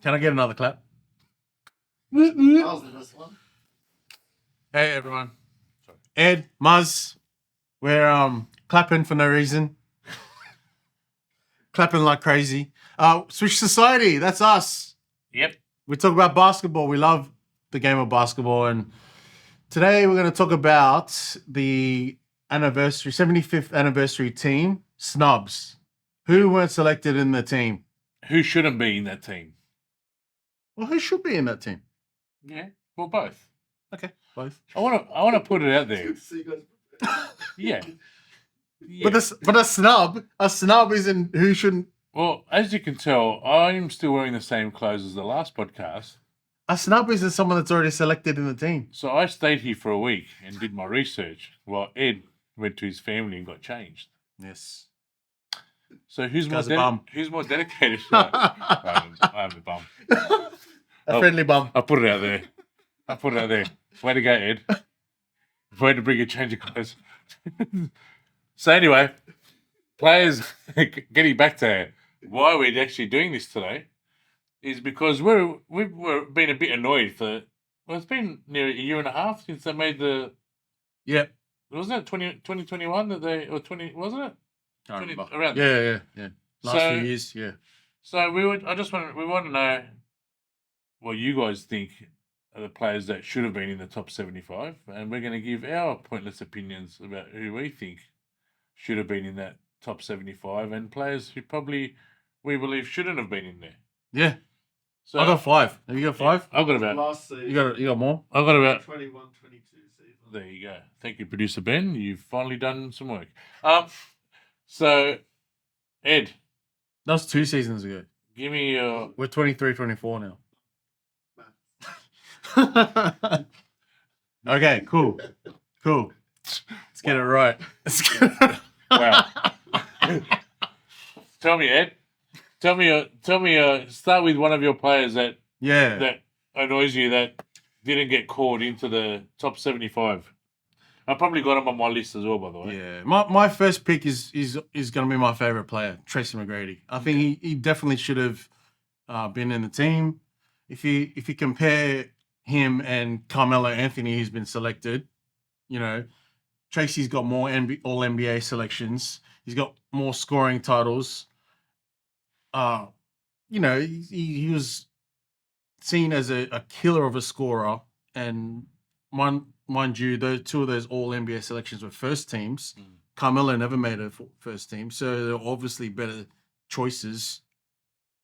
Can I get another clap? That was the best one. Hey everyone. Ed, Muzz, we're clapping for no reason. Clapping like crazy. Swish Society, that's us. Yep. We talk about basketball. We love the game of basketball, and today we're going to talk about the 75th anniversary team, Snubs. Who weren't selected in the team? Who shouldn't be in that team? Well, who should be in that team? Yeah. Well, both. Okay, both. I want to put it out there. Good to see you guys. Yeah. But a snub isn't who shouldn't. Well, as you can tell, I'm still wearing the same clothes as the last podcast. A snub isn't someone that's already selected in the team. So I stayed here for a week and did my research while Ed went to his family and got changed. Yes. So who's more, Guy's a bum. who's more dedicated? I'm a bum. A friendly bum. I'll put it out there. Way to go, Ed. Way to bring a change of clothes. So anyway, players, getting back to why we're actually doing this today is because we've been a bit annoyed for, well, it's been near a year and a half since they made the, Yep. wasn't it 2021 that they, or 20, wasn't it? Can't 20, remember. around there. Yeah. Last So- few years, yeah. So we want to know what you guys think are the players that should have been in the top 75, and we're going to give our pointless opinions about who we think should have been in that top 75 and players who probably we believe shouldn't have been in there. Yeah. So I got 5. Have you got 5? I've got about Last season. You got more? I've got about 21, 22 season. there you go. Thank you, producer Ben. You've finally done some work. So Ed, That was 2 seasons ago. give me your We're 23, 24 now. Okay, cool. Let's get it right. wow. Tell me, Ed. Tell me. Start with one of your players that Yeah. annoys you that didn't get called into the top 75. I probably got him on my list as well, by the way. Yeah. My first pick is going to be my favorite player, Tracy McGrady. I think he definitely should have been in the team. If you compare him and Carmelo Anthony, who's been selected, you know, Tracy's got more All NBA selections. He's got more scoring titles. You know, he was seen as a killer of a scorer, and mind you, those 2 of those All NBA selections were first teams. Carmelo never made a first team, so there are obviously better choices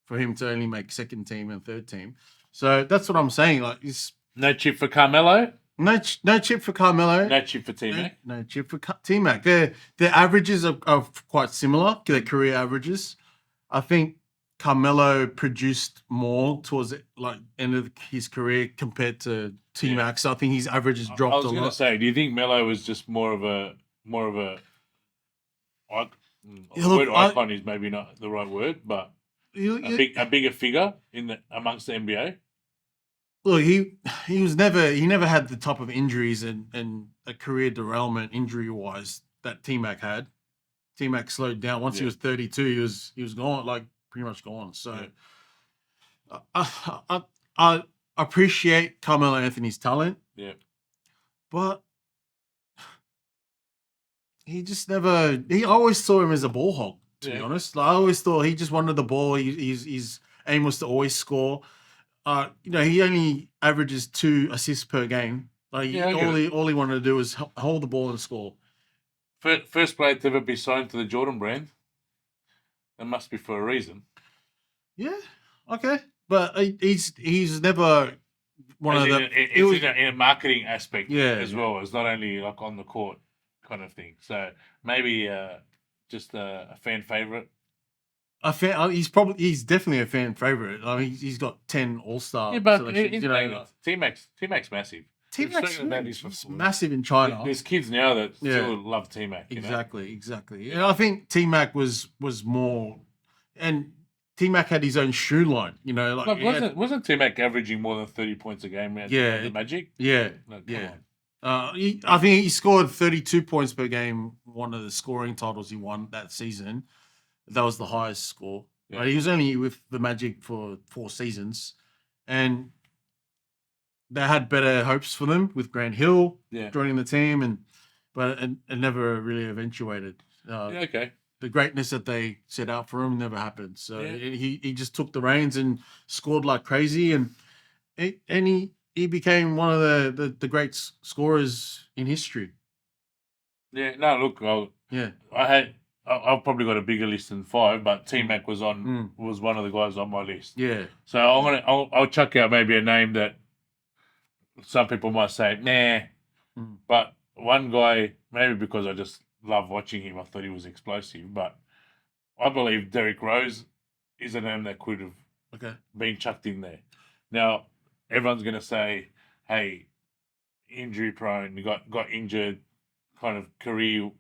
for him to only make second team and third team. So that's what I'm saying. Like, it's No chip for Carmelo. no chip for Carmelo. No chip for T-Mac. No chip for T-Mac. Their averages are quite similar, their career averages. I think Carmelo produced more towards the end of his career compared to T-Mac. So I think his averages dropped I was a going to lot. say, do you think Melo was just more of a Yeah, look, word icon is maybe not the right word, but a bigger figure amongst the NBA? Look, he never had the type of injuries and a career derailment injury wise that T-Mac had. T-Mac slowed down once he was 32. He was gone, like pretty much gone. So I appreciate Carmelo Anthony's talent. Yeah. But he just never. He always saw him as a ball hog. To be honest, I always thought he just wanted the ball. His aim was to always score. You know, he only averages 2 assists per game. All he wanted to do was hold the ball and score. First player to ever be signed to the Jordan brand. That must be for a reason. Yeah. Okay. But he's never one of the. In a marketing aspect, as well. It's not only like on the court kind of thing. So maybe just a fan favorite. He's definitely a fan favorite. I mean, he's got 10 All-Star selections. T-Mac's massive. T-Mac's massive in China. There's kids now that still love T-Mac. Exactly. And I think T-Mac was more, and T-Mac had his own shoe line. You know, wasn't T-Mac averaging more than 30 points a game at the Magic? Yeah, No, yeah. I think he scored 32 points per game. One of the scoring titles he won that season. That was the highest score. Yeah. Right? He was only with the Magic for 4 seasons, and they had better hopes for them with Grant Hill Yeah. joining the team, but it never really eventuated. Yeah, okay. The greatness that they set out for him never happened. So Yeah. he just took the reins and scored like crazy, and he became one of the great scorers in history. Yeah, no, look, Yeah. I've probably got a bigger list than 5, but T Mac was was one of the guys on my list. Yeah. So I'll chuck out maybe a name that some people might say, nah, but one guy, maybe because I just love watching him, I thought he was explosive, but I believe Derrick Rose is a name that could have Okay. been chucked in there. Now, everyone's going to say, hey, injury prone, he got injured, kind of career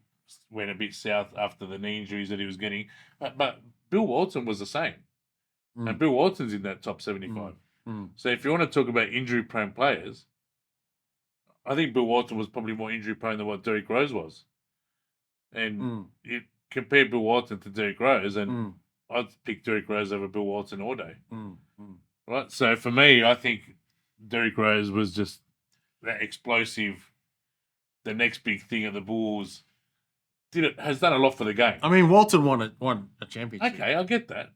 went a bit south after the knee injuries that he was getting. But Bill Walton was the same. And Bill Walton's in that top 75. So if you want to talk about injury prone players, I think Bill Walton was probably more injury prone than what Derrick Rose was. And you compare Bill Walton to Derrick Rose, and I'd pick Derrick Rose over Bill Walton all day. Right? So for me, I think Derrick Rose was just that explosive, the next big thing at the Bulls. Has done a lot for the game. I mean, Walton won a championship. Okay, I get that.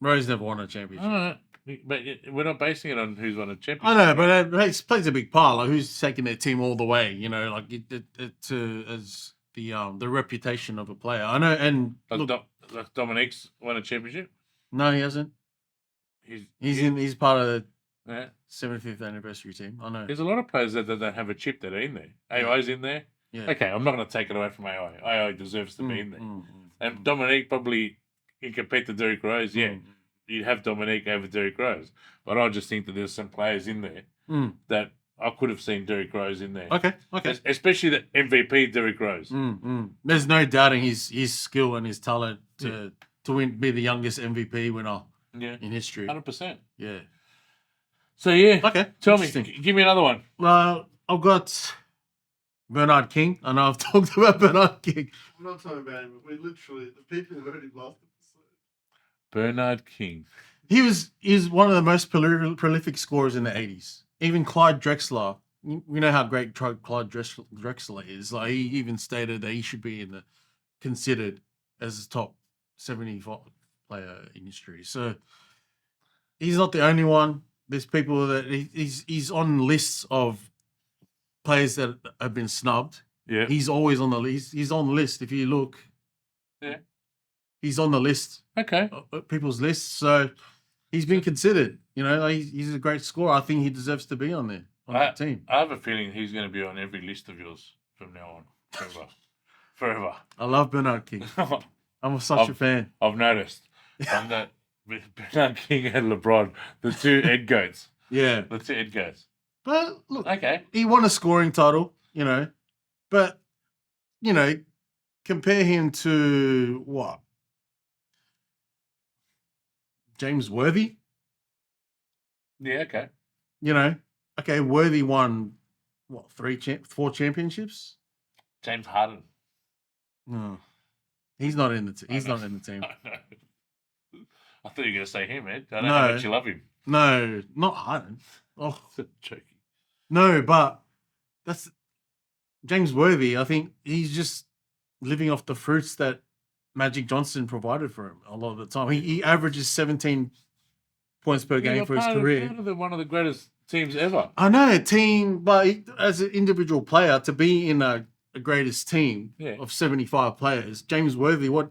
Rose never won a championship. But we're not basing it on who's won a championship. I know, but it plays a big part. Like who's taking their team all the way? You know, like as the reputation of a player. I know, and like Dominique's won a championship. No, he hasn't. He's part of the 75th anniversary team. I know. There's a lot of players that don't have a chip that are in there. AI's in there. Yeah. Okay, I'm not going to take it away from AI. AI deserves to be in there. And Dominique probably, in compared to Derrick Rose, you'd have Dominique over Derrick Rose. But I just think that there's some players in there that I could have seen Derrick Rose in there. Okay. Especially the MVP Derrick Rose. There's no doubting his skill and his talent to be the youngest MVP winner in history. 100%. Yeah. So, yeah. Okay. Tell me. Give me another one. Well, I've got Bernard King. I know I've talked about Bernard King. I'm not talking about him. We literally, the people who heard him last episode. Bernard King. He's one of the most prolific scorers in the 80s. Even Clyde Drexler, we know how great Clyde Drexler is. Like, he even stated that he should be considered as a top 75 player in history. So he's not the only one. There's people that he's on lists of players that have been snubbed. Yeah. He's always on the list. He's on the list. If you look, he's on the list. Okay. People's lists. So he's been considered. You know, he's a great scorer. I think he deserves to be on there on that team. I have a feeling he's going to be on every list of yours from now on, forever. I love Bernard King. I'm such a fan. I've noticed. I'm that with Bernard King and LeBron, the two Ed goats. Yeah, the two Ed goats. But look, okay, he won a scoring title. You know, but you know, compare him to what? James Worthy. Yeah, okay. You know, okay, Worthy won what 4 championships? James Harden. No, he's not in the he's not in the team. I thought you were going to say him, Ed. I don't know how much you love him. No, not Harden. Oh, joking. No, but that's James Worthy. I think he's just living off the fruits that Magic Johnson provided for him a lot of the time. He averages 17 points per game for his career. One of the greatest teams ever. I know, team, but as an individual player, to be in a greatest team of 75 players, James Worthy, what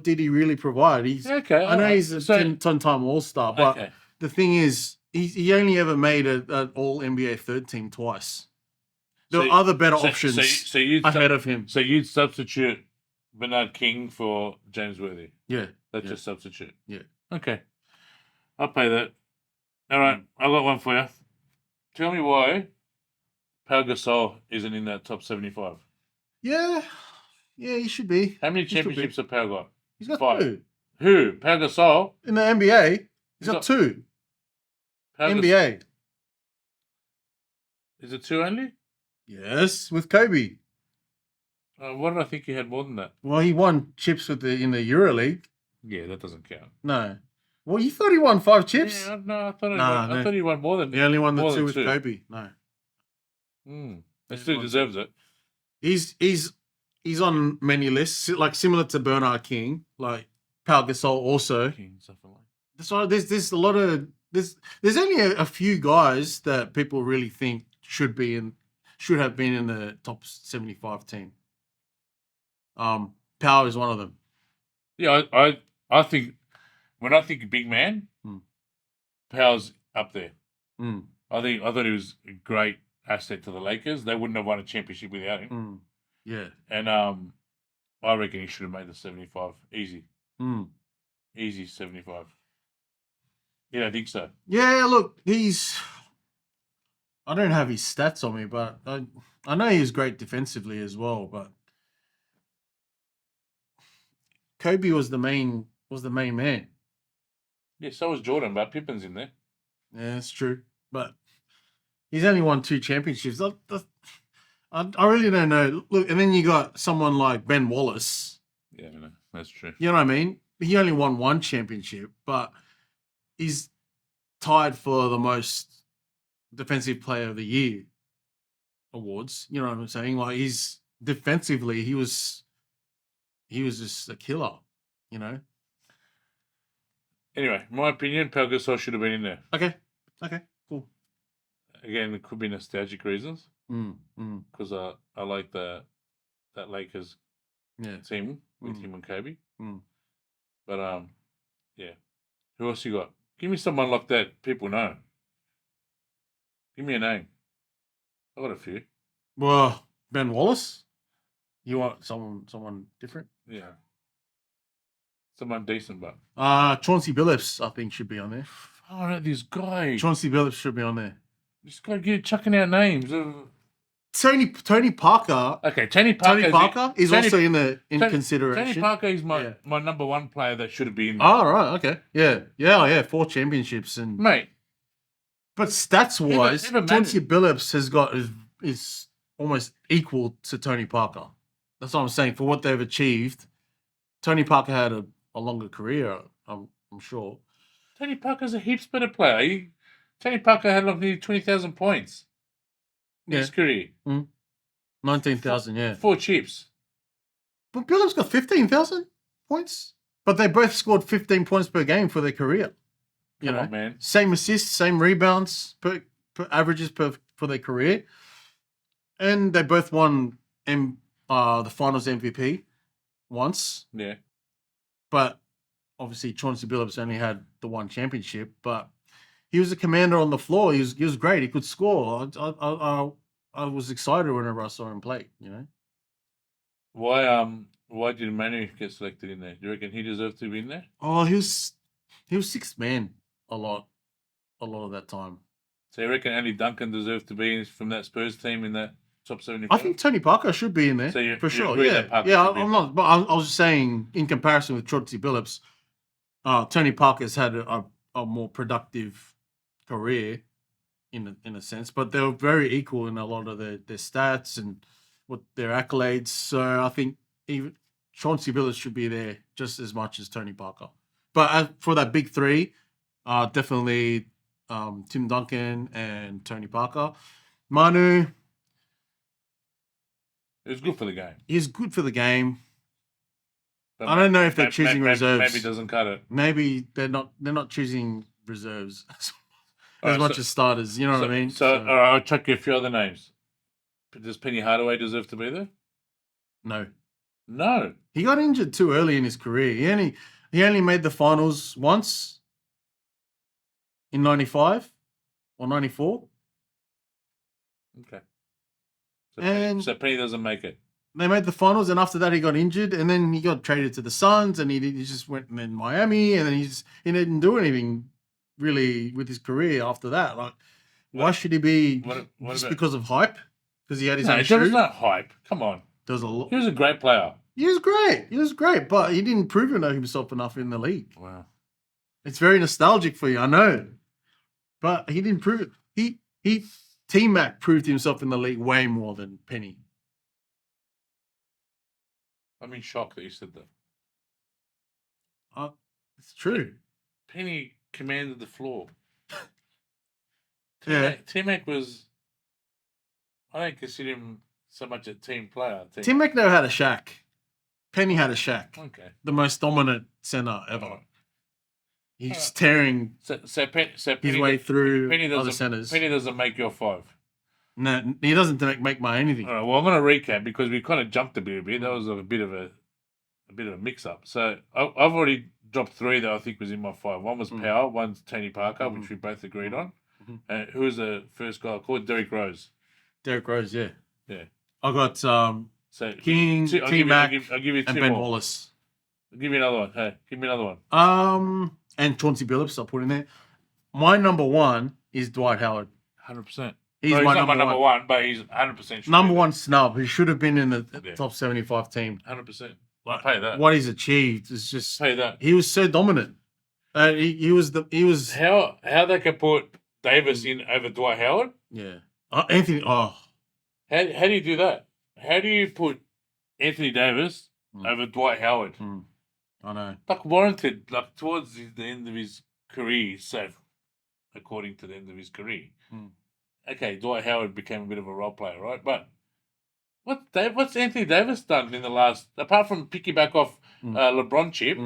did he really provide? I know he's a 10-time All-Star, but the thing is, he only ever made an All-NBA third team twice. There were other better options ahead of him. So you'd substitute Bernard King for James Worthy? Yeah. That's your substitute? Yeah. Okay. I'll pay that. All right. I've got one for you. Tell me why Pau Gasol isn't in that top 75. Yeah, he should be. How many championships have Pau got? He's got 5. 2. Who? Pau Gasol? In the NBA, he's got 2. NBA. Is it 2 only? Yes, with Kobe. Why did I think he had more than that? Well, he won chips in the EuroLeague. Yeah, that doesn't count. No. Well, you thought he won 5 chips? Yeah, no, I thought Nah, I thought he won more than. He only won the more 2 than with 2. Kobe. No. He still deserves it. He's on many lists, like similar to Bernard King, like Pau Gasol also. Something like. That's why there's a lot of there's only a few guys that people really think should have been in the top 75 team. Pau is one of them. Yeah, I think when I think big man, Powell's up there. I thought he was a great asset to the Lakers. They wouldn't have won a championship without him. Yeah. And I reckon he should have made the 75 easy. Easy 75. Yeah, I think so. Yeah, look, I don't have his stats on me, but I know he's great defensively as well, but Kobe was the main man. Yeah, so was Jordan, but Pippen's in there. Yeah, that's true. But he's only won 2 championships. I really don't know. Look, and then you got someone like Ben Wallace. Yeah, no, that's true. You know what I mean? He only won 1 championship, but he's tied for the most defensive player of the year awards. You know what I'm saying? Like he's defensively, he was just a killer, you know? Anyway, my opinion, Pau Gasol should have been in there. Okay, cool. Again, it could be nostalgic reasons. Because I like that Lakers team with him and Kobe. But yeah. Who else you got? Give me someone like that people know. Give me a name. I got a few. Well, Ben Wallace. You want someone different? Yeah. Someone decent, but Chauncey Billups, I think, should be on there. I don't know this guy. Chauncey Billups should be on there. This guy chucking out names. Tony Parker. Okay, Tony Parker is also in consideration. Tony Parker is my number 1 player that should have been there. Oh, right, okay. Yeah, 4 championships and mate. But stats wise, Chauncey Billups has got is almost equal to Tony Parker. That's what I'm saying. For what they've achieved, Tony Parker had a longer career, I'm sure. Tony Parker's a heaps better player. Tony Parker had like nearly 20,000 points in his career. 19,000, yeah. 4 chips. But Billups got 15,000 points. But they both scored 15 points per game for their career. You know, man. Same assists, same rebounds per averages for their career. And they both won the finals MVP once. Yeah. But obviously Chauncey Billups only had the 1 championship, but he was a commander on the floor. He was great. He could score. I was excited whenever I saw him play, you know. Why did Manu get selected in there? Do you reckon he deserved to be in there? Oh, he was 6th man a lot of that time. So you reckon Andy Duncan deserved to be from that Spurs team in that top 75? I think Tony Parker should be in there for sure. Yeah, I'm not. But I was just saying, in comparison with Chauncey Billups, Tony Parker's had a more productive career in a sense, but they were very equal in a lot of their stats and what their accolades. So I think even Chauncey Billups should be there just as much as Tony Parker. But for that big 3, definitely Tim Duncan and Tony Parker. Manu. It was good for the game. He's good for the game. But I don't know if they're choosing reserves. Maybe it doesn't cut it. Maybe they're not choosing reserves as much as starters. You know what I mean? So I'll chuck you a few other names. Does Penny Hardaway deserve to be there? No. He got injured too early in his career. He only made the finals once in 95 or 94. Okay. So Penny doesn't make it. They made the finals, and after that he got injured, and then he got traded to the Suns, and he just went in Miami, and then he didn't do anything really with his career after that. Like, why should he be because of hype? Because he had his own shoe? There was no hype. Come on. He was a great player. He was great, but he didn't prove himself enough in the league. Wow. It's very nostalgic for you, I know, but he didn't prove it. T-Mac proved himself in the league way more than Penny. I'm in shock that you said that. It's true. Penny commanded the floor. Yeah. T-Mac was. I don't consider him so much a team player. Tim Mac never had a Shaq. Penny had a Shaq. Okay. The most dominant center ever. Alright. He's tearing So his way through Penny other doesn't, centers. Penny doesn't make your 5. No, he doesn't make my anything. All right. Well, I'm going to recap because we kind of jumped a bit. That was a bit of a mix-up. So I've already dropped 3 that I think was in my 5. One was Power, one's Tony Parker, which we both agreed on. Who was the first guy I called? Derrick Rose. Derrick Rose, yeah. Yeah. I got So King, I'll T-Mac, give you 2 and Ben more. Wallace. I'll give you another one. Hey, give me another one. And Chauncey Billups, I'll put in there. My number 1 is Dwight Howard. 100%. He's Well, my not my number number 1, but he's 100% Number 1 snub. He should have been in the Yeah. top 75 team. 100%. I pay that. What he's achieved is just. Pay that. He was so dominant. He was. How they can put Davis in over Dwight Howard? Yeah. Anthony. Oh. How do you do that? How do you put Anthony Davis over Dwight Howard? I know. Like warranted, like towards the end of his career, so according to the end of his career. Okay, Dwight Howard became a bit of a role player, right? But what's Anthony Davis done in the last, apart from piggyback off LeBron chip?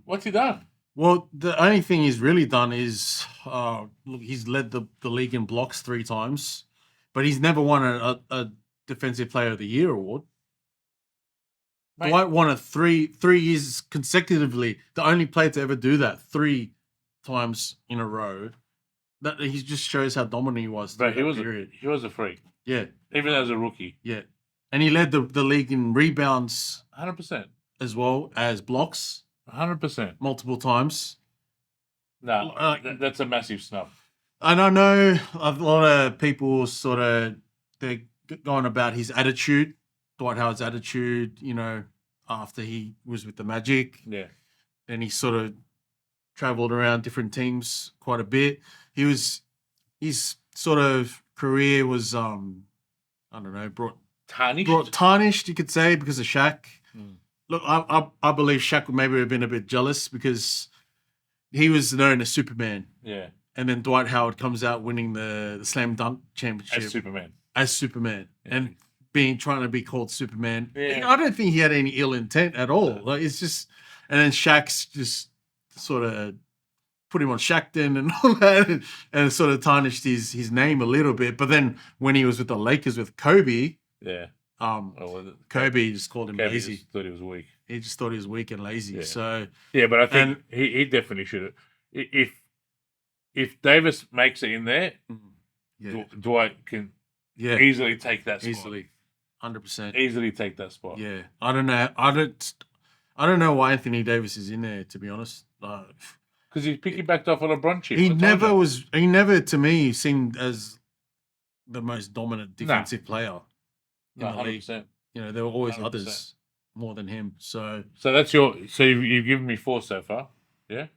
What's he done? Well, the only thing he's really done is look, he's led the league in blocks 3 times, but he's never won a Defensive Player of the Year award. Mate. Dwight won it 3 years consecutively. The only player to ever do that 3 times in a row. That he just shows how dominant he was. But he He was a freak, yeah, even as a rookie. yeah, and he led the league in rebounds 100%. as well as blocks 100%. multiple times. No, that's a massive snub. And I know a lot of people they're going about his attitude, Dwight Howard's attitude, after he was with the Magic. Yeah. And he sort of traveled around different teams quite a bit. His sort of career was, I don't know, brought tarnished, you could say, because of Shaq. Look, I believe Shaq would maybe have been a bit jealous because he was known as Superman. Yeah. And then Dwight Howard comes out winning the slam dunk championship As Superman. Yeah. And trying to be called Superman. Yeah. I don't think he had any ill intent at all. No. Like, it's just, and then Shaq's just sort of put him on Shaqton and all that, and sort of tarnished his name a little bit. But then when he was with the Lakers with Kobe, Yeah. Kobe just called him Kobe lazy. just thought he was weak. He just thought he was weak and lazy. Yeah. So yeah, but I think he definitely should have. If Davis makes it in there, Dwight can easily take that spot. Easily, 100%. Easily take that spot. Yeah, I don't know. I don't know why Anthony Davis is in there. To be honest, because he's piggybacked off on a LeBron chip. He never to me seemed as the most dominant defensive player. No, 100%. There were always 100%. others more than him. So that's so you've given me 4 so far. Yeah.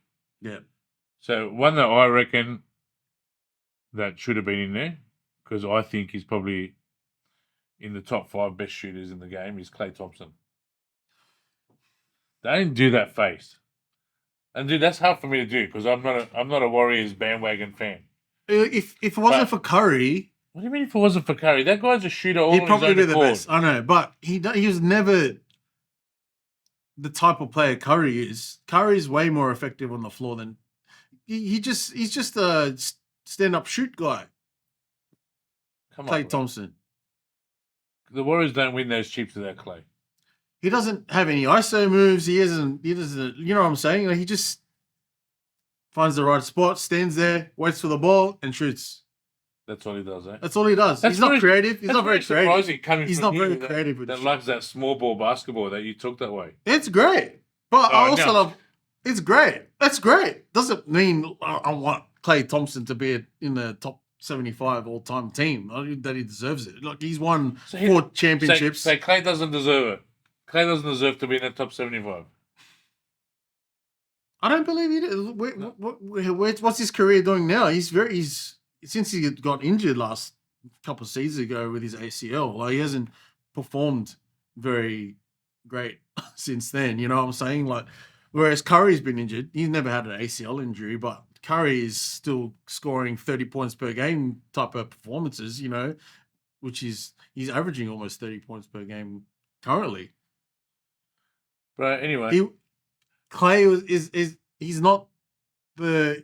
Yeah. So one that I reckon that should have been in there, because I think he's probably in the top 5 best shooters in the game, is Klay Thompson. They didn't do that face, and dude, that's hard for me to do because I'm not a Warriors bandwagon fan. If it wasn't for Curry, what do you mean if it wasn't for Curry? That guy's a shooter. All he'd on probably his be own the accord. best. I know, but he was never the type of player Curry is. Curry's way more effective on the floor than he's just a stand-up shoot guy. Come on, Klay Thompson. The Warriors don't win those chips without Klay. He doesn't have any ISO moves. He doesn't. You know what I'm saying? Like, he just finds the right spot, stands there, waits for the ball, and shoots. That's all he does, eh? That's all he does. He's not creative. He's not very creative. He's not very creative. That likes that small ball basketball that you took that way. It's great, but I also love. It's great. That's great. Doesn't mean I want Klay Thompson to be in the top 75 all-time team. I think that he deserves it. Like, he's won 4 championships. So Klay doesn't deserve it. Klay doesn't deserve to be in the top 75. I don't believe he did. What's his career doing now? He's since he got injured last couple of seasons ago with his ACL. Like, he hasn't performed very great since then. You know what I'm saying? Like, Whereas Curry's been injured. He's never had an ACL injury, but Curry is still scoring 30 points per game type of performances, which he's averaging almost 30 points per game currently. But anyway. Clay is he's not the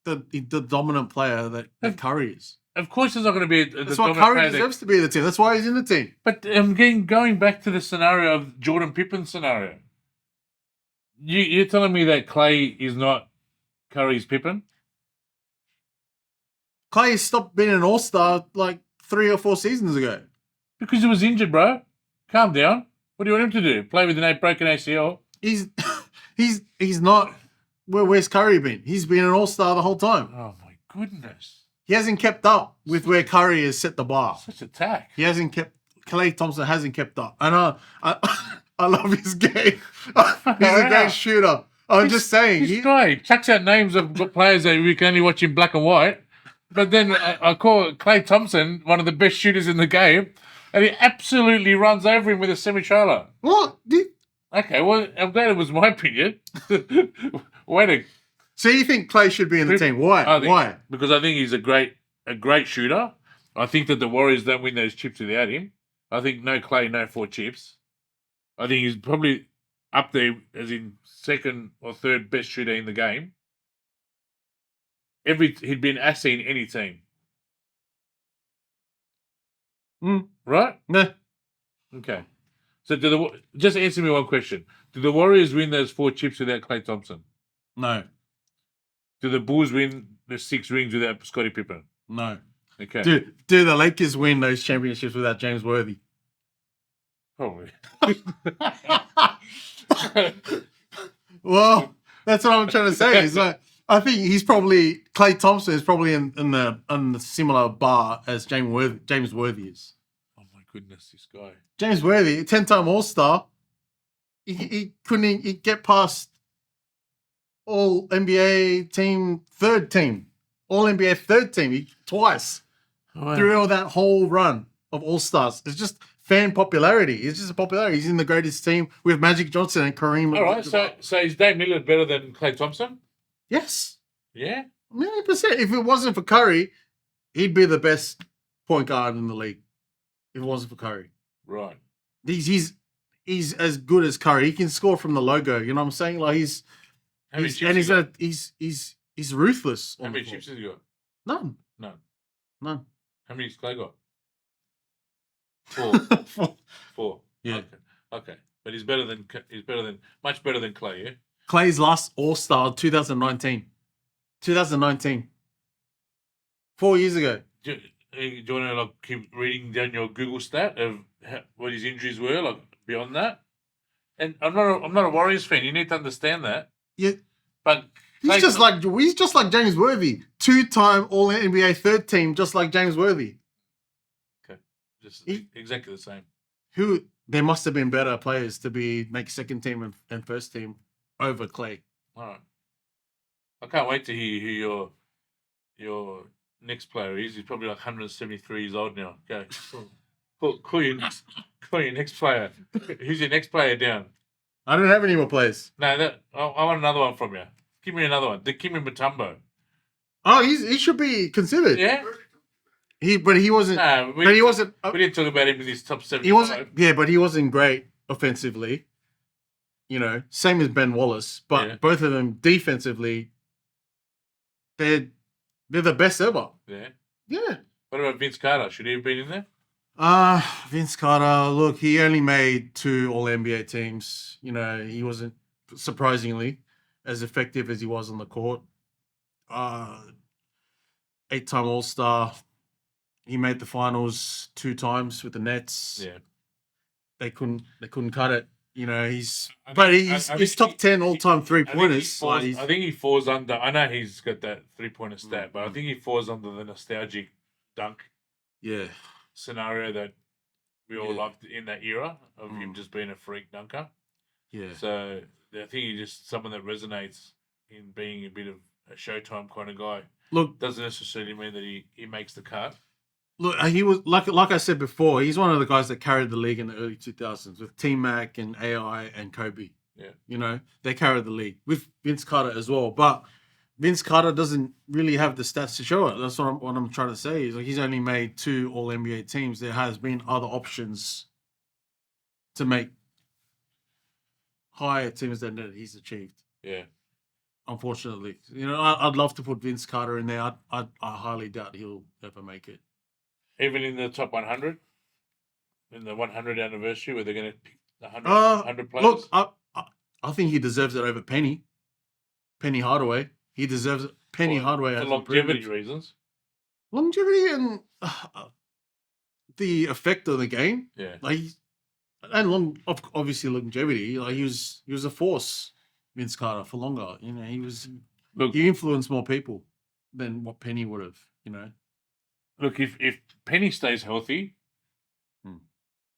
dominant player that Curry is. Of course, he's not going to be. That's why Curry deserves to be in the team. That's why he's in the team. But going back to the scenario of Jordan Pippen's scenario, you're telling me that Clay is not Curry's Pippen? Clay stopped being an all-star like 3 or 4 seasons ago. Because he was injured, bro. Calm down. What do you want him to do? Play with an broken ACL? He's not. Where's Curry been? He's been an all-star the whole time. Oh my goodness. He hasn't kept up with where Curry has set the bar. Such attack. Klay Thompson hasn't kept up. And I love his game. He's a great shooter. I'm just saying. This guy chucks out names of players that we can only watch in black and white. But then I call Klay Thompson one of the best shooters in the game. And he absolutely runs over him with a semi-trailer. What? Okay, well, I'm glad it was my opinion. Way to... So you think Clay should be in the team? Why? Why? Because I think he's a great shooter. I think that the Warriors don't win those chips without him. I think no Clay, no 4 chips. I think he's probably up there as in second or third best shooter in the game. He'd be an asset in any team. Right? Nah. Okay. So just answer me one question. Do the Warriors win those 4 chips without Klay Thompson? No. Do the Bulls win the 6 rings without Scottie Pippen? No. Okay. Do the Lakers win those championships without James Worthy? Probably. Well, that's what I'm trying to say. Is like I think Klay Thompson is probably in the similar bar as James Worthy is. Oh my goodness, this guy. James Worthy, 10-time All-Star. He couldn't get past All NBA team, third team. All NBA third team twice. Wow. Through all that whole run of All-Stars. It's just fan popularity. It's just a popularity. He's in the greatest team with Magic Johnson and Kareem. All right, so is Dame Lillard better than Klay Thompson? Yes. Yeah? 1,000,000%. If it wasn't for Curry, he'd be the best point guard in the league. If it wasn't for Curry. Right. He's as good as Curry. He can score from the logo. You know what I'm saying? Like he's ruthless. How many chips has he got? None. How many has Klay got? 4. 4. Yeah. Okay. But he's much better than Klay, yeah? Clay's last All-Star 2019. 4 years ago. Do you want to keep reading down your Google stat of what his injuries were beyond that? And I'm not a Warriors fan. You need to understand that. Yeah. But he's just like James Worthy, 2-time All NBA third team, just like James Worthy. Okay, exactly the same. There must have been better players to make second team and first team over Clay. All right. I can't wait to hear who your next player is. He's probably like 173 years old now. Go. Call your next player. Who's your next player down? I don't have any more players. No, I want another one from you. Give me another one. Dikembe Mutombo. Oh, he should be considered. Yeah. But he wasn't. He wasn't. We didn't talk about him in his top 75. He wasn't. Yeah, but he wasn't great offensively. Same as Ben Wallace, but both of them defensively, they're the best ever. Yeah. Yeah. What about Vince Carter? Should he have been in there? Vince Carter, look, he only made 2 All-NBA teams. He wasn't, surprisingly, as effective as he was on the court. 8-time All-Star. He made the finals 2 times with the Nets. Yeah. They couldn't cut it. He's top 10 all-time three-pointers. I think he falls under, I know he's got that three-pointer stat, but I think he falls under the nostalgic dunk. Yeah. Scenario that we all loved in that era of him just being a freak dunker. Yeah. So I think he's just someone that resonates in being a bit of a Showtime kind of guy. Look, doesn't necessarily mean that he makes the cut. Look, he was like I said before, he's one of the guys that carried the league in the early 2000s with T-Mac and AI and Kobe. Yeah. You know, they carry the league with Vince Carter as well. But Vince Carter doesn't really have the stats to show it. That's what I'm trying to say. Is like he's only made 2 All NBA teams. There has been other options to make higher teams than that he's achieved. Yeah. Unfortunately, you know, I'd love to put Vince Carter in there. I highly doubt he'll ever make it. Even in the top 100, in the 100 anniversary, where they're going to pick the 100 players. Look, I think he deserves it over Penny Hardaway. He deserves it. Penny Hardaway for has longevity improved. reasons. Longevity and the effect of the game. Yeah. Like, obviously longevity. Like he was a force, Vince Carter, for longer. You know, he influenced more people than what Penny would have. You know. Look, if Penny stays healthy,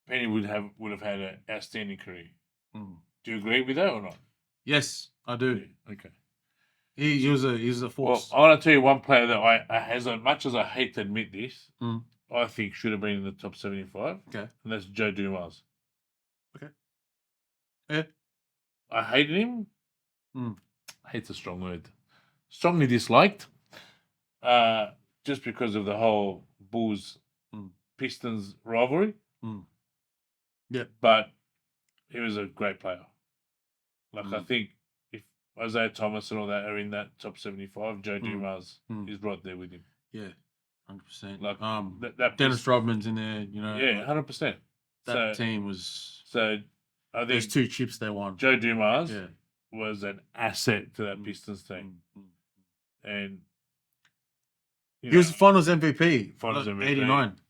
Penny would have had an outstanding career. Do you agree with that or not? Yes, I do. Yeah. Okay. He was a force. Well, I want to tell you one player that I as much as I hate to admit this, I think should have been in the top 75. Okay. And that's Joe Dumars. Okay. Yeah. I hated him. Hate's a strong word. Strongly disliked. Just because of the whole Bulls Pistons rivalry. Yeah. But he was a great player. Like I think if Isaiah Thomas and all that are in that top 75, Joe Dumars is right there with him. Yeah. 100%. Like that Dennis Rodman's in there, you know. Yeah, 100%. That team was. So I think there's 2 chips they won. Joe Dumars was an asset to that Pistons team, and he was the Finals MVP. Finals MVP. 89,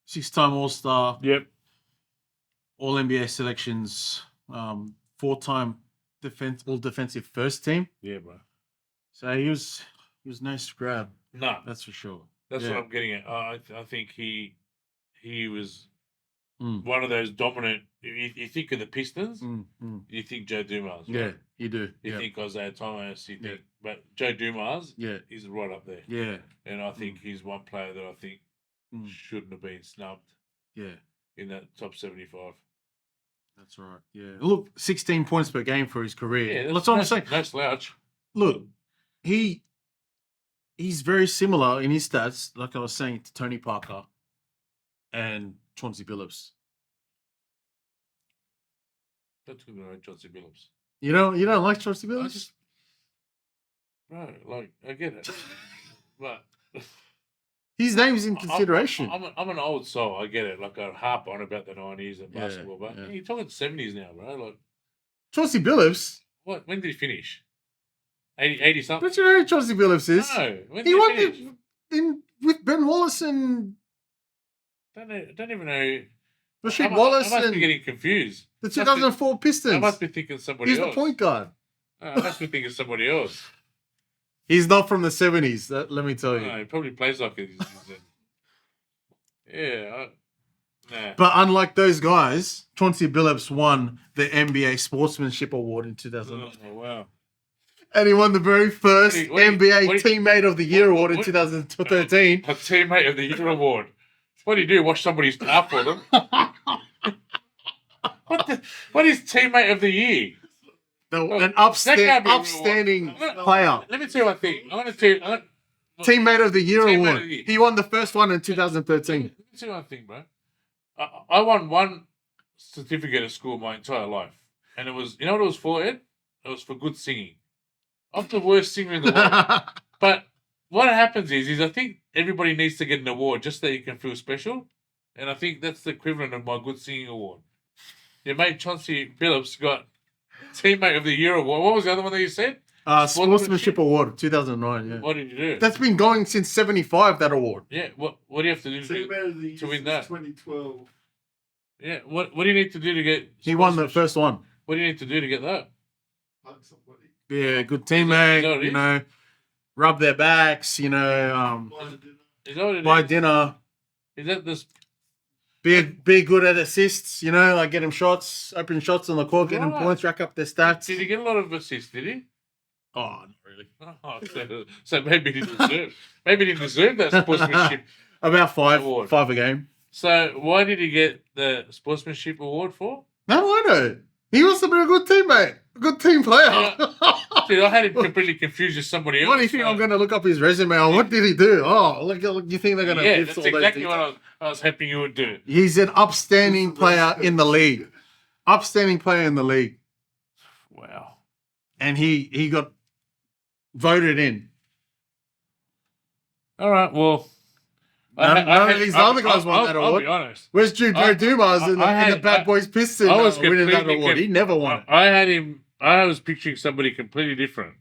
6-time All-Star. Yep. All NBA selections. 4-time all defensive first team. Yeah, bro. So he was no scrub. No, that's for sure. That's what I'm getting at. I think he was one of those dominant. You think of the Pistons, you think Joe Dumars. Right? Yeah, you do. You think Isaiah Thomas, you think, but Joe Dumars, is right up there. Yeah, and I think he's one player that I think shouldn't have been snubbed. Yeah, in that top 75. That's right. Yeah, look, 16 points per game for his career. Yeah, that's what I'm saying. No slouch. Look, he's very similar in his stats, like I was saying, to Tony Parker and Chauncey Billups. Don't talk about Chauncey Billups. You don't like Chauncey Billups? I get it, but his name's in consideration. I'm an old soul. I get it. Like I harp on about the 90s and basketball, but you're talking 70s now, bro. Like Chauncey Billups. What? When did he finish? 80 something. Don't you know who Chauncey Billups is? No. When he won finish? with Ben Wallace and. Don't even know. Rasheed Wallace. I must be getting confused. The 2004 Pistons. I must be thinking somebody else. He's the point guard. I must be thinking somebody else. He's not from the 70s, let me tell you. No, he probably plays like it. Nah. But unlike those guys, Chauncey Billups won the NBA Sportsmanship Award in 2009. Oh, wow. And he won the very first NBA Teammate of the Year award in 2013. A Teammate of the Year award. What do you do? Wash somebody's car for them? What is Teammate of the Year? An upstanding player. Let me tell you one thing. I want to tell you. Teammate of the Year award. He won the first one in 2013. Let me tell you one thing, bro. I won one certificate at school my entire life. And it was, you know what it was for, Ed? It was for good singing. I'm the worst singer in the world. But what happens is I think everybody needs to get an award just so you can feel special. And I think that's the equivalent of my good singing award. Your mate Chauncey Billups got Teammate of the Year award. What was the other one that you said? Sportsmanship Award, 2009. Yeah. What did you do? That's been going since 75. That award. Yeah. What do you have to do to win that? 2012. Yeah. What do you need to do to get? He won the first one. What do you need to do to get that? Hug somebody. Yeah, good teammate. You know, rub their backs. You know, buy dinner. Is that this? Be good at assists, you know, like get him shots, open shots on the court, get him points, rack up their stats. Did he get a lot of assists, did he? Oh, not really. Oh, so maybe he didn't deserve that sportsmanship. About award. 5 a game. So why did he get the sportsmanship award for? No, I know. He must have been a good teammate, a good team player. Dude, I had him completely confused with somebody else. What do you think I'm going to look up his resume? Oh, what did he do? Oh, look, you think they're going to Yeah, give that's all those exactly what details? I was hoping you would do. He's an upstanding player in the league. Upstanding player in the league. Wow. And he got voted in. All right, well. None of these other guys won that I'll award. be honest. Where's Joe Dumas in the Bad Boys Pistons winning that award? He never won it. I had him. I was picturing somebody completely different.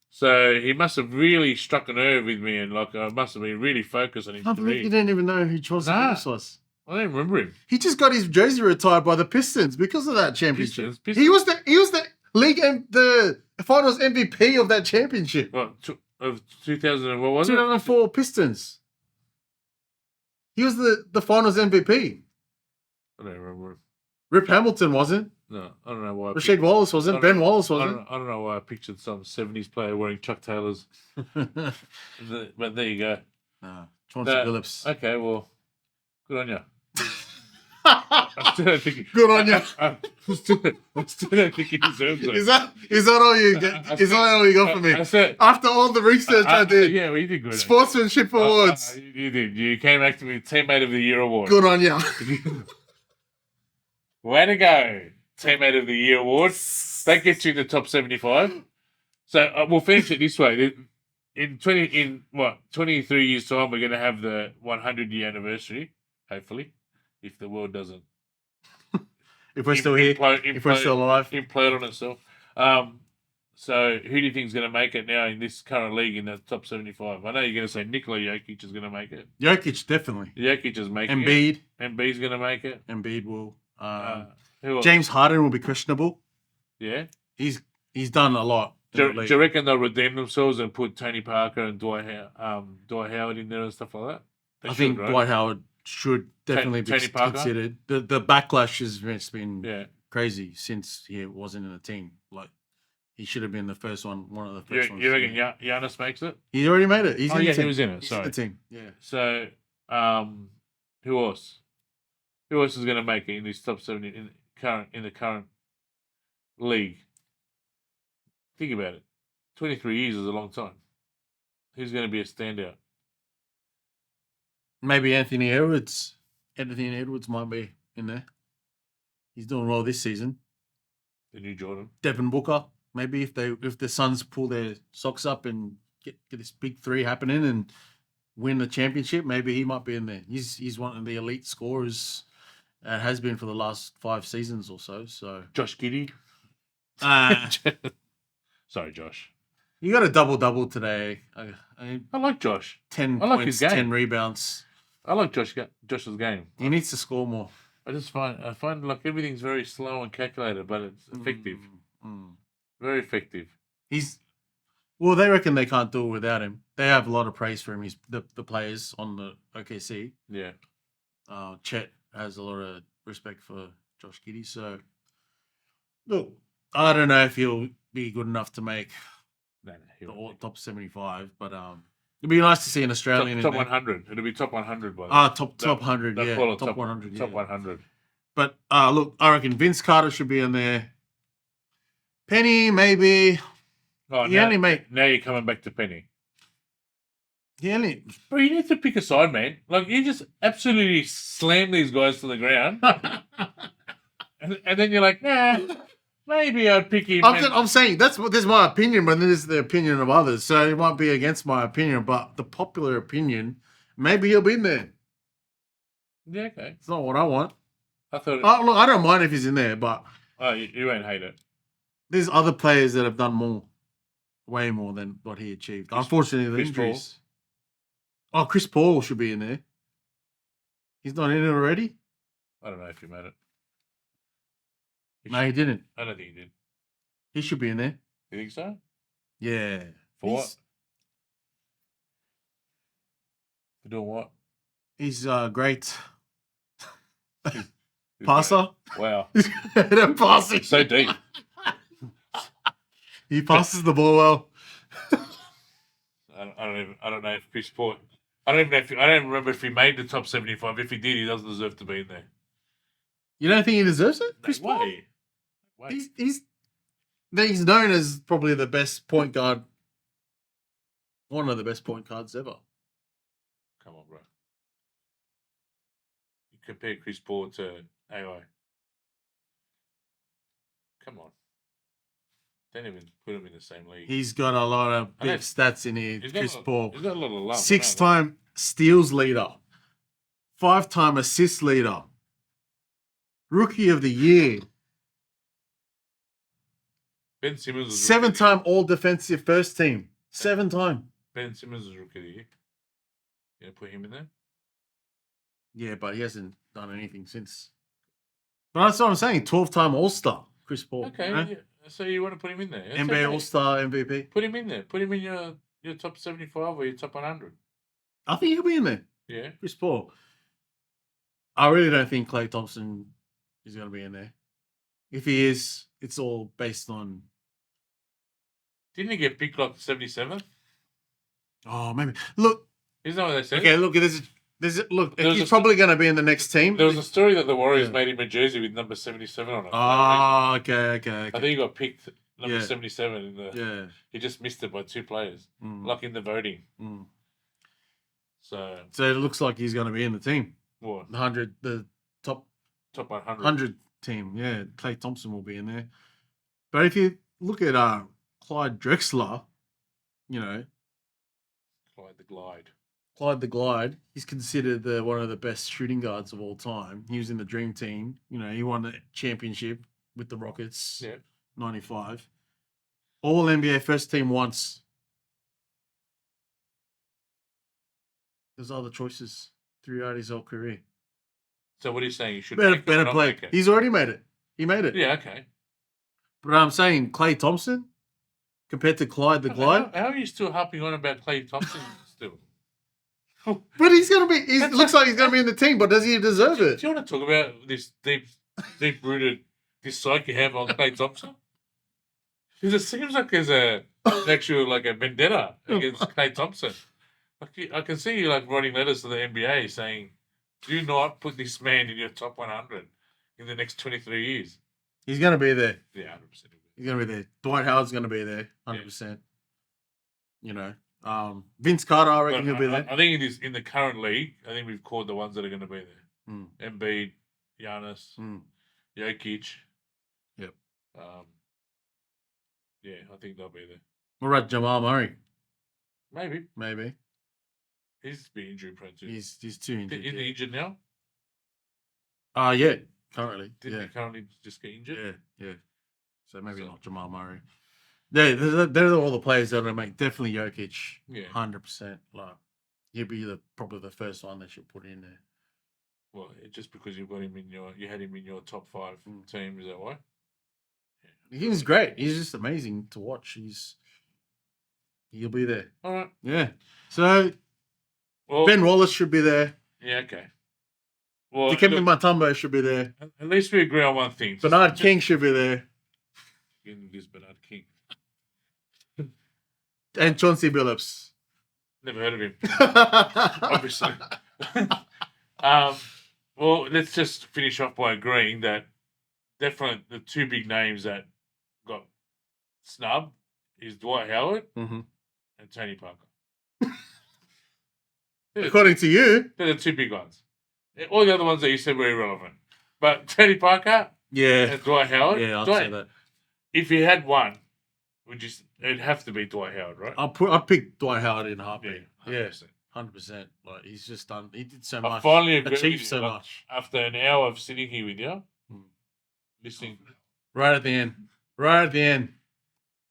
So he must have really struck a nerve with me, and like I must have been really focused on his I believe you didn't even know who Chauncey Billups was. I don't remember him. He just got his jersey retired by the Pistons because of that championship. Pistons? He was the league and the finals MVP of that championship. What of 2000 and what was it? 2004 Pistons. He was the finals MVP. I don't remember him. Rip Hamilton wasn't. No, I don't know why. Rasheed Wallace wasn't. Ben Wallace I wasn't. don't know why I pictured some 70s player wearing Chuck Taylors. But there you go. Chauncey Billups. Okay, well, good on you. I still don't think Good on you. I still don't think he deserves it. Is that all you get? Is that all you got for me? After all the research I did, yeah, well, you did good. Sportsmanship awards. You did. You came back to me, Teammate of the Year award. Good on you. Way to go, Teammate of the Year award. That gets you in the top 75. So we'll finish it this way. In 23 years' time, we're going to have the 100-year anniversary. Hopefully, if the world doesn't. If we're still here, if we're still alive, implode on itself. So who do you think is going to make it now in this current league in the top 75? I know you're going to say Nikola Jokic is going to make it. Jokic definitely. Jokic is making Embiid. it. Embiid's going to make it. Embiid will. Who else? James Harden will be questionable. Yeah. He's done a lot. Do you reckon they'll redeem themselves and put Tony Parker and Dwight Howard in there and stuff like that? I think Dwight Howard should definitely be considered. The backlash has been crazy since he wasn't in the team. Like he should have been the first one of the first ones. You reckon Giannis makes it? He already made it. He's in the team. He was in it. He's in the team. Yeah. So, who else? Who else is going to make it in this top 70 in the current league? Think about it. 23 years is a long time. Who's going to be a standout? Maybe Anthony Edwards. Anthony Edwards might be in there. He's doing well this season. The new Jordan. Devin Booker. Maybe if the Suns pull their socks up and get this big three happening and win the championship, maybe he might be in there. He's one of the elite scorers. Has been for the last 5 seasons or so. So Josh Giddey. Sorry, Josh. You got a double today. I like Josh. 10 I like points, his game. 10 rebounds. I like Josh's game. He needs to score more. I find like everything's very slow and calculated, but it's effective. Very effective. Well, they reckon they can't do it without him. They have a lot of praise for him. He's the players on the OKC. Yeah. Chet has a lot of respect for Josh Giddey. So, look, I don't know if he'll be good enough to make the top 75, but it'd be nice to see an Australian top in 100. It'll be top 100 by top 100, yeah. Top 100, Top 100. But look, I reckon Vince Carter should be in there. Penny, maybe. Oh, now you're coming back to Penny. Bro, you need to pick a side, man. Like, you just absolutely slam these guys to the ground. and then you're like, nah, maybe I'd pick him. I'm saying this is my opinion, but this is the opinion of others. So it might be against my opinion, but the popular opinion, maybe he'll be in there. Yeah, okay. It's not what I want. Look, I don't mind if he's in there, but you won't hate it. There's other players that have done more, way more than what he achieved. Unfortunately, the injuries. Oh, Chris Paul should be in there. He's not in it already? I don't know if he made it. No, he didn't. I don't think he did. He should be in there. You think so? Yeah. For what? For doing what? He's great. Passer? Wow. Passing. So deep. He passes the ball well. I don't know if Chris Paul. I don't remember if he made the top 75. If he did, he doesn't deserve to be in there. You don't think he deserves it, Chris Paul? Wait. He's known as probably the best point guard, one of the best point guards ever. Come on, bro. You compare Chris Paul to AI. Come on. Don't even put him in the same league. He's got a lot of I know. big stats in here. He's Chris Paul, He's got a lot of love. I know that. 6-time steals leader, 5-time assist leader, rookie of the year, Ben Simmons was rookie of the year. 7-time all defensive first team, 7-time. Ben Simmons was rookie of the year. You gonna put him in there? Yeah, but he hasn't done anything since. But that's what I'm saying. 12-time All Star, Chris Paul. Okay. you know? Yeah. So you want to put him in there? That's NBA okay. All Star MVP. Put him in there. Put him in your top 75 or your top 100. I think he'll be in there. Yeah. Chris Paul. I really don't think Klay Thompson is going to be in there. If he is, it's all based on. Didn't he get picked like 77th? Oh, maybe. Look. Isn't that what they said? Okay, look. Look. There was He's a- probably going to be in the next team. There was a story that the Warriors Yeah. made him a jersey with number 77 on it. Oh, okay. I think he got picked number Yeah. 77 in the. Yeah. He just missed it by 2 players, Mm, like in the voting. mm. So So it looks like he's going to be in the team. what? The top Top 100. 100 team. Yeah, Klay Thompson will be in there. But if you look at Clyde Drexler, Clyde the Glide. Clyde the Glide, he's considered one of the best shooting guards of all time. He was in the Dream Team. He won the championship with the Rockets, Yeah. 95. All NBA first team once. There's other choices throughout his whole career. So what are you saying? You should Better make it or not play. make it? He's already made it. He made it. Yeah, okay. But I'm saying Klay Thompson compared to Clyde the Glide. How are you still harping on about Klay Thompson still? But he's going to be, it looks like he's going to be in the team, but does he deserve Do it? you want to talk about this deep-rooted dislike you have on Klay Thompson? Because it seems like there's an actual a vendetta against Klay Thompson. I can see you writing letters to the NBA saying, "Do not put this man in your top 100 in the next 23 years." He's going to be there. Yeah, 100%. He's going to be there. Dwight Howard's going to be there, 100%. Vince Carter, I reckon he'll be there. I think in the current league, I think we've called the ones that are going to be there. Mm. Embiid, Giannis, Mm. Jokic. Yep. Yeah, I think they'll be there. What about Jamal Murray? Maybe. He's He's been injury prone too. he's too injured. Is he injured now? Yeah, currently. Didn't he currently just get injured? Yeah. So maybe So- not Jamal Murray. They're all the players that are going to make definitely Jokic. Yeah. 100%. He'll be probably the first one they should put in there. Well, just because you had him in your top 5 team, is that why? He's great. He's just amazing to watch. He'll be there. All right. Yeah. So Well, Ben Wallace should be there. yeah, okay. Well, Dikembe look, Mutombo should be there. at least we agree on one thing. Bernard King should be there. This Bernard King. And Chauncey Billups. Never heard of him, obviously. Well, let's just finish off by agreeing that definitely the 2 big names that got snubbed is Dwight Howard Mhm. and Tony Parker. According to you. They're the 2 big ones. All the other ones that you said were irrelevant. But Tony Parker Yeah. and Dwight Howard. Yeah, I'd Dwight, say that. If you had one, it'd have to be Dwight Howard, right? I'd pick Dwight Howard in a heartbeat. Yeah. 100%. 100%. He's just done. He did so I much. finally agree with Achieved you. so Like, much. After an hour of sitting here with you, Hmm. listening Right at the end. Right at the end.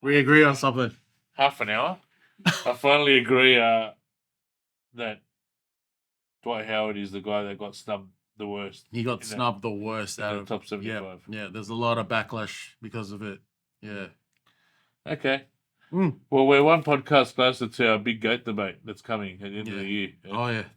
We agree on something. half an hour, I finally agree that Dwight Howard is the guy that got snubbed the worst. He got In that- snubbed the worst in out the of top 75. Yeah. There's a lot of backlash because of it. Yeah. Okay. Mm. Well, we're one podcast closer to our big GOAT debate that's coming at the end of Yeah. the year. Oh yeah.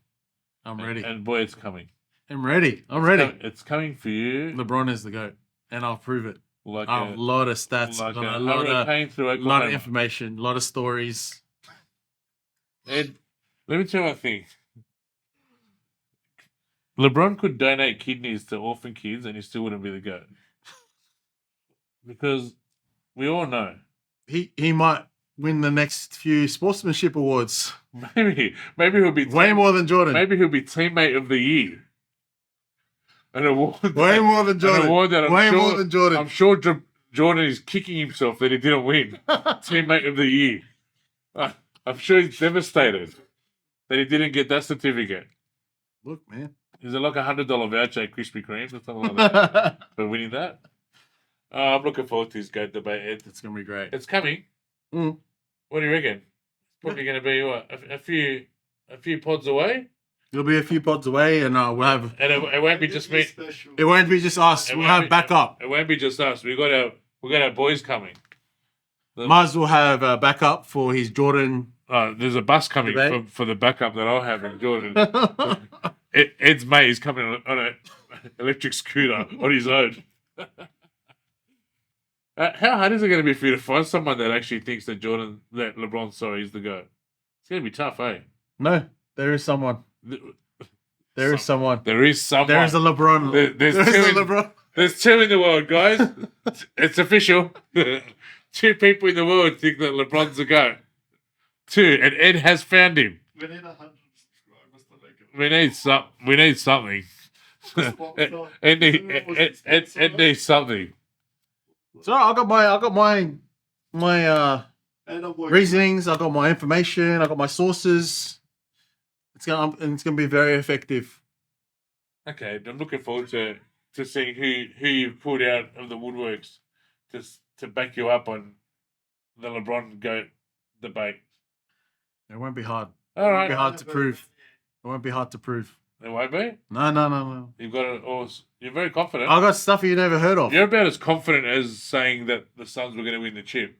I'm ready. And boy, it's coming. I'm ready. I'm ready. It's coming for you. LeBron is the GOAT. And I'll prove it. Like A lot of stats, like a a lot hurricane through of Oklahoma. information, a lot of stories. Ed, let me tell you one thing. LeBron could donate kidneys to orphan kids and he still wouldn't be the GOAT. because we all know. He might win the next few sportsmanship awards. Maybe he'll be Way more than Jordan. Maybe he'll be teammate of the year. An award. Way more than Jordan. An award that Way more than Jordan. I'm sure Jordan is kicking himself that he didn't win. Teammate of the year. I'm sure he's devastated that he didn't get that certificate. Look, man. Is it like $100 voucher at Krispy Kreme or something like that for winning that? I'm looking forward to this GOAT debate, Ed. It's gonna be great. It's coming. Mm. What do you reckon? Probably going to be what, a few pods away, It'll be a few pods away, and we'll have. and it won't be just me. It won't be just us. It We'll won't have be- backup. It won't be just us. We got our boys coming. Muzz will have backup for his Jordan. There's a bus coming Debate? for the backup that I'll have in Jordan. Ed's mate is coming on an electric scooter on his own. How hard is it going to be for you to find someone that actually thinks that LeBron, is the GOAT? It's going to be tough, eh? No, there is someone. There is someone. There is someone. There is a LeBron. There's There is two a in- LeBron. There's two in the world, guys. It's official. Two people in the world think that LeBron's the GOAT. Two, and Ed has found him. We need 100 subscribers to make it. We need something. Ed needs something. So I got my And I'm working. reasonings. I got my information. I got my sources. It's gonna be very effective. Okay, I'm looking forward to seeing who you've pulled out of the woodworks to back you up on the LeBron GOAT debate. It won't be hard. All It won't right, be hard to prove. It won't be hard to prove. it won't be. No. You've got it all. You're very confident. I got stuff you never heard of. You're about as confident as saying that the Suns were going to win the chip.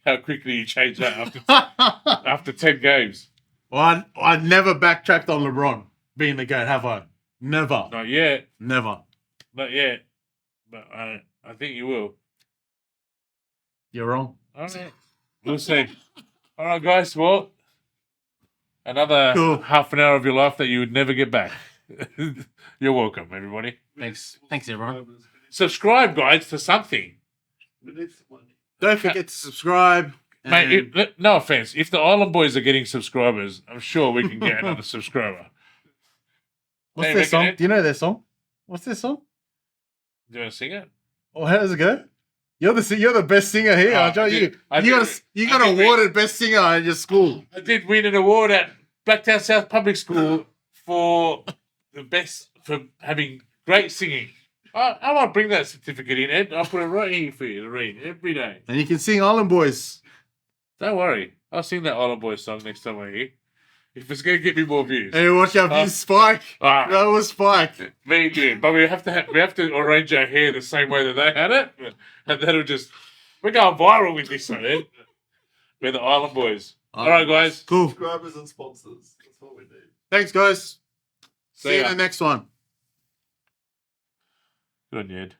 How quickly you changed that after 10 games. Well, I never backtracked on LeBron being the GOAT, have I? Never. Not yet. Never. Not yet. But I think you will. You're wrong. All right. We'll see. All right, guys. Well, another Cool. half an hour of your life that you would never get back. You're welcome, everybody. Thanks, everyone. Subscribe, guys, to something. We need some money. Don't forget to subscribe. Mate, no offense. If the Island Boys are getting subscribers, I'm sure we can get another subscriber. What's Hey, their Megan, song? Ed? Do you know their song? What's their song? Do you want to sing it? Oh, how does it go? You're the best singer here, Oh, aren't you? I did- You got I did awarded best singer in your school. I did win an award at Blacktown South Public School for the best for having great singing. I might bring that certificate in, Ed. I'll put it right here for you to read every day. And you can sing Island Boys. Don't worry. I'll sing that Island Boys song next time I'm here. If it's going to get me more views. Hey, watch out for Spike. Ah. That was Spike. Me and you. But we have to arrange our hair the same way that they had it. And that'll just... We're going viral with this one, Ed. We're the Island Boys. All right, guys. Cool. Subscribers and sponsors. That's what we need. Thanks, guys. See you in ya. the next one. Good on you, Ed.